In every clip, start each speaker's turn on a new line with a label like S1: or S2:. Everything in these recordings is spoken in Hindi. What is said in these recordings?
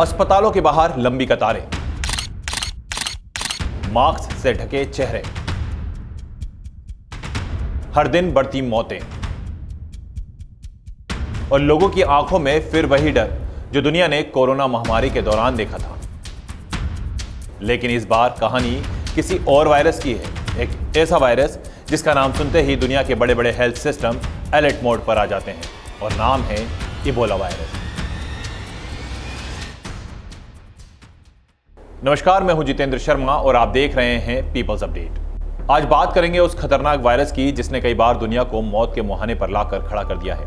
S1: अस्पतालों के बाहर लंबी कतारें, मास्क से ढके चेहरे, हर दिन बढ़ती मौतें और लोगों की आंखों में फिर वही डर जो दुनिया ने कोरोना महामारी के दौरान देखा था। लेकिन इस बार कहानी किसी और वायरस की है, एक ऐसा वायरस जिसका नाम सुनते ही दुनिया के बड़े बड़े हेल्थ सिस्टम अलर्ट मोड पर आ जाते हैं और नाम है इबोला वायरस। नमस्कार, मैं हूं जितेंद्र शर्मा और आप देख रहे हैं पीपल्स अपडेट। आज बात करेंगे उस खतरनाक वायरस की जिसने कई बार दुनिया को मौत के मुहाने पर लाकर खड़ा कर दिया है।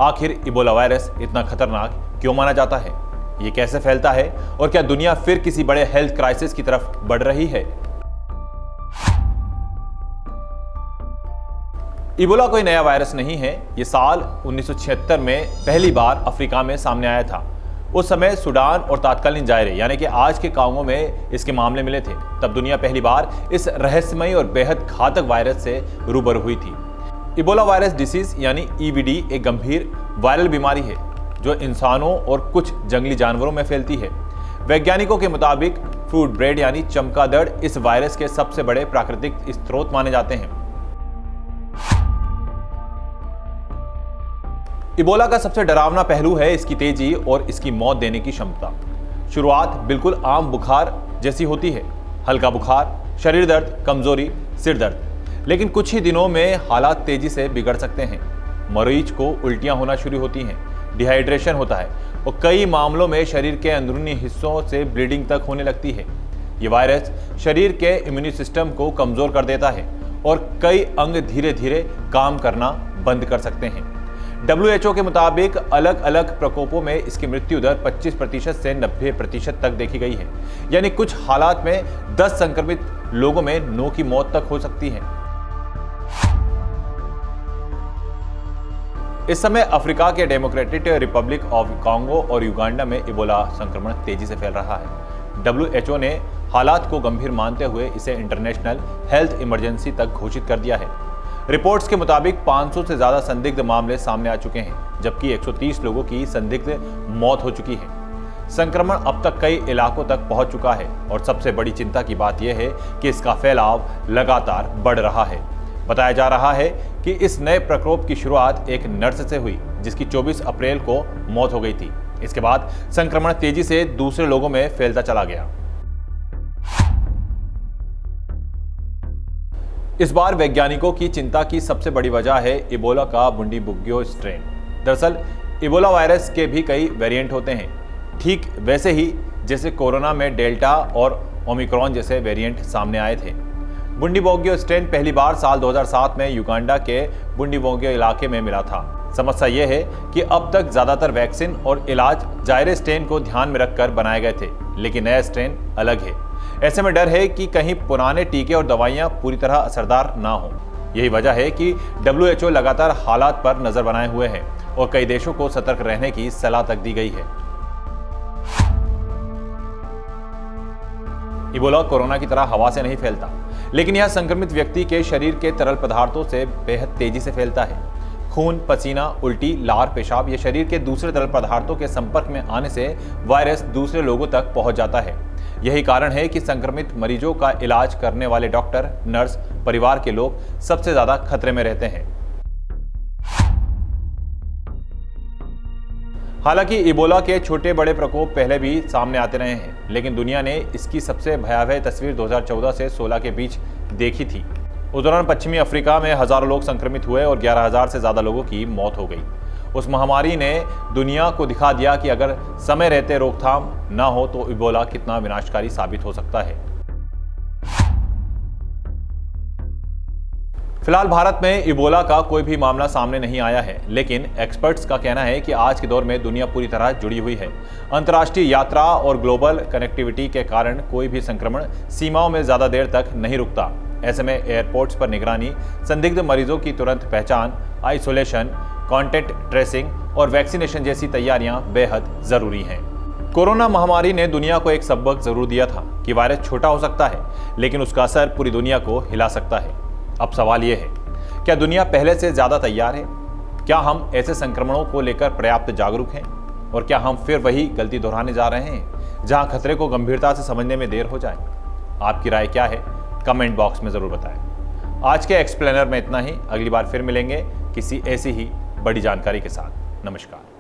S1: आखिर इबोला वायरस इतना खतरनाक क्यों माना जाता है, ये कैसे फैलता है और क्या दुनिया फिर किसी बड़े हेल्थ क्राइसिस की तरफ बढ़ रही है? इबोला कोई नया वायरस नहीं है। ये साल 1976 में पहली बार अफ्रीका में सामने आया था। उस समय सूडान और तत्कालीन जायरे यानी कि आज के कांगो में इसके मामले मिले थे। तब दुनिया पहली बार इस रहस्यमयी और बेहद घातक वायरस से रूबरू हुई थी। इबोला वायरस डिसीज यानी ईवीडी एक गंभीर वायरल बीमारी है जो इंसानों और कुछ जंगली जानवरों में फैलती है। वैज्ञानिकों के मुताबिक फ्रूट ब्रेड यानी चमगादड़ इस वायरस के सबसे बड़े प्राकृतिक स्रोत माने जाते हैं। इबोला का सबसे डरावना पहलू है इसकी तेजी और इसकी मौत देने की क्षमता। शुरुआत बिल्कुल आम बुखार जैसी होती है, हल्का बुखार, शरीर दर्द, कमजोरी, सिर दर्द। लेकिन कुछ ही दिनों में हालात तेजी से बिगड़ सकते हैं। मरीज को उल्टियां होना शुरू होती हैं, डिहाइड्रेशन होता है और कई मामलों में शरीर के अंदरूनी हिस्सों से ब्लीडिंग तक होने लगती है। ये वायरस शरीर के इम्यून सिस्टम को कमजोर कर देता है और कई अंग धीरे धीरे काम करना बंद कर सकते हैं। WHO के मुताबिक अलग अलग प्रकोपों में इसकी मृत्यु दर 25% से 90% तक देखी गई है, यानी कुछ हालात में 10 संक्रमित लोगों में 9 की मौत तक हो सकती है। इस समय अफ्रीका के डेमोक्रेटिक रिपब्लिक ऑफ कांगो और युगांडा में इबोला संक्रमण तेजी से फैल रहा है। WHO ने हालात को गंभीर मानते हुए इसे इंटरनेशनल हेल्थ इमरजेंसी तक घोषित कर दिया है। रिपोर्ट्स के मुताबिक 500 से ज्यादा संदिग्ध मामले सामने आ चुके हैं, जबकि 130 लोगों की संदिग्ध मौत हो चुकी है। संक्रमण अब तक कई इलाकों तक पहुंच चुका है और सबसे बड़ी चिंता की बात यह है कि इसका फैलाव लगातार बढ़ रहा है। बताया जा रहा है कि इस नए प्रकोप की शुरुआत एक नर्स से हुई जिसकी 24 अप्रैल को मौत हो गई थी। इसके बाद संक्रमण तेजी से दूसरे लोगों में फैलता चला गया। इस बार वैज्ञानिकों की चिंता की सबसे बड़ी वजह है इबोला का बुंडीबुग्यो स्ट्रेन। दरअसल इबोला वायरस के भी कई वेरिएंट होते हैं, ठीक वैसे ही जैसे कोरोना में डेल्टा और ओमिक्रॉन जैसे वेरिएंट सामने आए थे। बुंडीबुग्यो स्ट्रेन पहली बार साल 2007 में युगांडा के बुंडीबुग्यो इलाके में मिला था। समस्या यह है कि अब तक ज्यादातर वैक्सीन और इलाज जायरे स्ट्रेन को ध्यान में रखकर बनाए गए थे, लेकिन नया स्ट्रेन अलग है। ऐसे में डर है कि कहीं पुराने टीके और दवाइयां पूरी तरह असरदार ना हो। यही वजह है कि WHO लगातार हालात पर नजर बनाए हुए है और कई देशों को सतर्क रहने की सलाह तक दी गई है। इबोला कोरोना की तरह हवा से नहीं फैलता, लेकिन यह संक्रमित व्यक्ति के शरीर के तरल पदार्थों से बेहद तेजी से फैलता है। खून, पसीना, उल्टी, लार, पेशाब ये शरीर के दूसरे तरल पदार्थों के संपर्क में आने से वायरस दूसरे लोगों तक पहुंच जाता है। यही कारण है कि संक्रमित मरीजों का इलाज करने वाले डॉक्टर, नर्स, परिवार के लोग सबसे ज्यादा खतरे में रहते हैं। हालांकि इबोला के छोटे बड़े प्रकोप पहले भी सामने आते रहे हैं, लेकिन दुनिया ने इसकी सबसे भयावह तस्वीर 2014 से 16 के बीच देखी थी। उस दौरान पश्चिमी अफ्रीका में हजारों लोग संक्रमित हुए और 11,000 से ज्यादा लोगों की मौत हो गई। उस महामारी ने दुनिया को दिखा दिया कि अगर समय रहते रोकथाम न हो तो इबोला कितना विनाशकारी साबित हो सकता है। फिलहाल भारत में इबोला का कोई भी मामला सामने नहीं आया है, लेकिन एक्सपर्ट्स का कहना है कि आज के दौर में दुनिया पूरी तरह जुड़ी हुई है। अंतर्राष्ट्रीय यात्रा और ग्लोबल कनेक्टिविटी के कारण कोई भी संक्रमण सीमाओं में ज्यादा देर तक नहीं रुकता। ऐसे में एयरपोर्ट्स पर निगरानी, संदिग्ध मरीजों की तुरंत पहचान, आइसोलेशन, कॉन्टैक्ट ट्रेसिंग और वैक्सीनेशन जैसी तैयारियां बेहद जरूरी हैं। कोरोना महामारी ने दुनिया को एक सबक जरूर दिया था कि वायरस छोटा हो सकता है, लेकिन उसका असर पूरी दुनिया को हिला सकता है। अब सवाल यह है, क्या दुनिया पहले से ज्यादा तैयार है? क्या हम ऐसे संक्रमणों को लेकर पर्याप्त जागरूक हैं? और क्या हम फिर वही गलती दोहराने जा रहे हैं जहां खतरे को गंभीरता से समझने में देर हो जाए? आपकी राय क्या है? कमेंट बॉक्स में जरूर बताएं। आज के एक्सप्लेनर में इतना ही। अगली बार फिर मिलेंगे किसी ऐसी ही बड़ी जानकारी के साथ। नमस्कार।